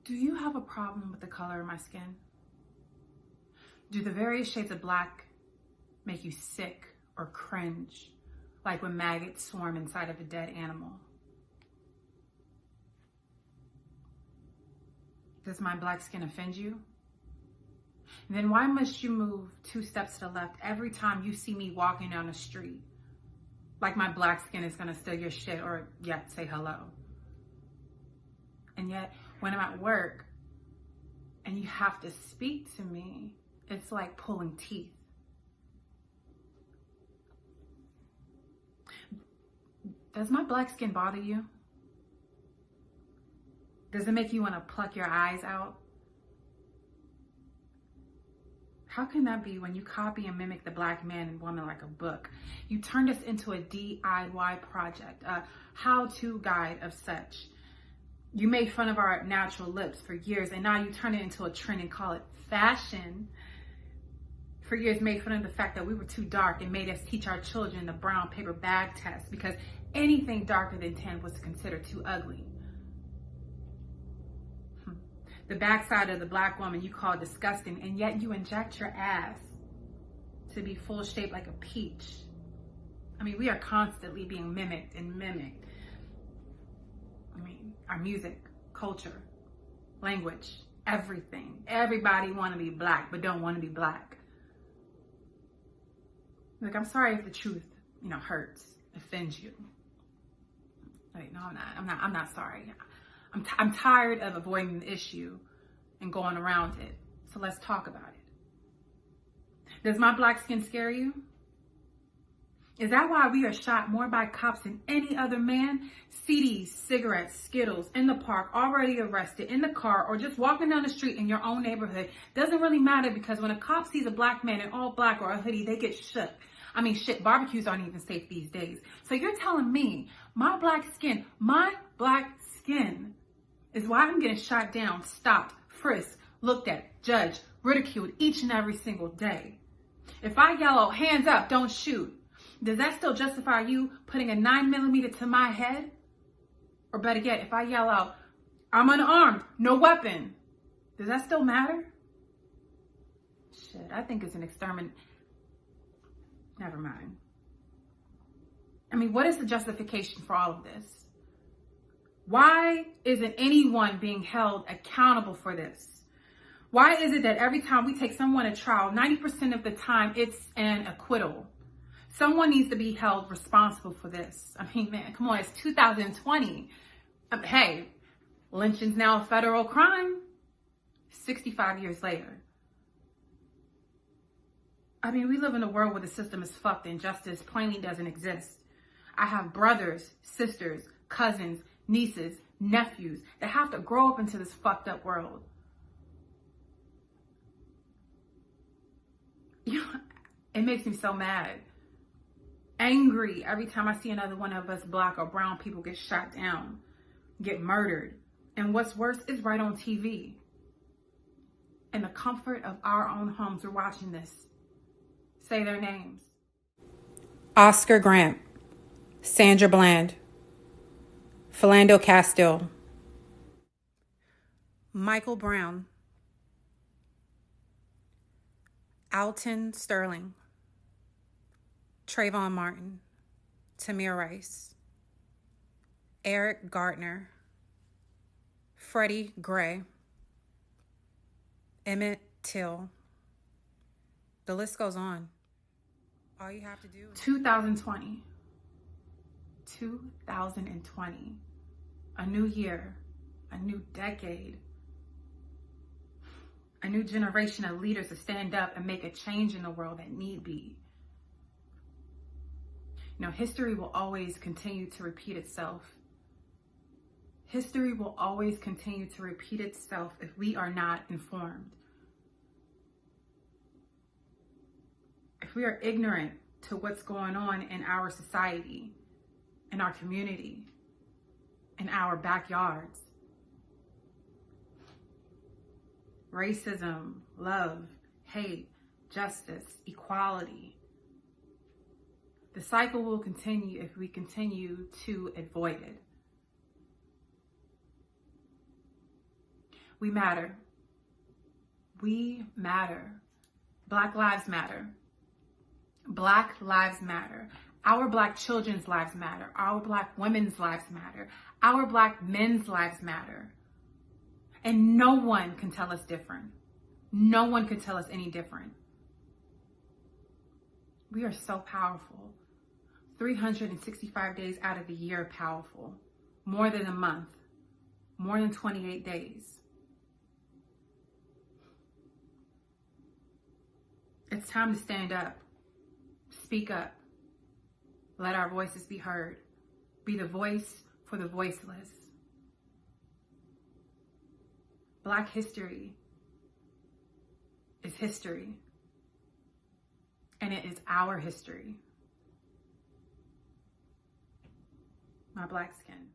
Do you have a problem with the color of my skin? Do the various shades of black make you sick or cringe, like when maggots swarm inside of a dead animal? Does my black skin offend you? Then why must you move 2 steps to the left every time you see me walking down the street? Like my black skin is gonna steal your shit or yet say hello. And yet, when I'm at work and you have to speak to me, it's like pulling teeth. Does my black skin bother you? Does it make you want to pluck your eyes out? How can that be when you copy and mimic the black man and woman like a book? You turned us into a DIY project, a how-to guide of such. You made fun of our natural lips for years, and now you turn it into a trend and call it fashion. For years, made fun of the fact that we were too dark and made us teach our children the brown paper bag test because anything darker than tan was considered too ugly. The backside of the black woman you call disgusting, and yet you inject your ass to be full shaped like a peach. I mean, we are constantly being mimicked and mimicked. I mean, our music, culture, language, everything. Everybody want to be black, but don't want to be black. Look, I'm sorry if the truth, hurts, offends you. Like, no, I'm not sorry. I'm tired of avoiding the issue and going around it. So let's talk about it. Does my black skin scare you? Is that why we are shot more by cops than any other man? CDs, cigarettes, Skittles, in the park, already arrested, in the car, or just walking down the street in your own neighborhood. Doesn't really matter because when a cop sees a black man in all black or a hoodie, they get shook. I mean, shit, barbecues aren't even safe these days. So you're telling me my black skin is why I'm getting shot down, stopped, frisked, looked at, judged, ridiculed each and every single day. If I yell out, hands up, don't shoot, does that still justify you putting a 9mm to my head? Or better yet, if I yell out, I'm unarmed, no weapon, does that still matter? Shit, I think it's an experiment. Never mind. I mean, what is the justification for all of this? Why isn't anyone being held accountable for this? Why is it that every time we take someone to trial, 90% of the time it's an acquittal? Someone needs to be held responsible for this. I mean, man, come on, it's 2020. Hey, lynching's now a federal crime 65 years later. I mean, we live in a world where the system is fucked and justice plainly doesn't exist. I have brothers, sisters, cousins, nieces, nephews that have to grow up into this fucked up world. It makes me so mad. Angry every time I see another one of us black or brown people get shot down, get murdered. And what's worse is right on TV. In the comfort of our own homes, we're watching this. Say their names. Oscar Grant, Sandra Bland, Philando Castile, Michael Brown, Alton Sterling, Trayvon Martin, Tamir Rice, Eric Gardner, Freddie Gray, Emmett Till. The list goes on. All you have to do is 2020. A new year, a new decade, a new generation of leaders to stand up and make a change in the world that need be. History will always continue to repeat itself. History will always continue to repeat itself if we are not informed. If we are ignorant to what's going on in our society, in our community, in our backyards. Racism, love, hate, justice, equality. The cycle will continue if we continue to avoid it. We matter. We matter. Black lives matter. Black lives matter. Our Black children's lives matter. Our Black women's lives matter. Our Black men's lives matter. And no one can tell us different. No one can tell us any different. We are so powerful. 365 days out of the year powerful. More than a month. More than 28 days. It's time to stand up. Speak up. Let our voices be heard. Be the voice for the voiceless. Black history is history. And it is our history. My Black skin.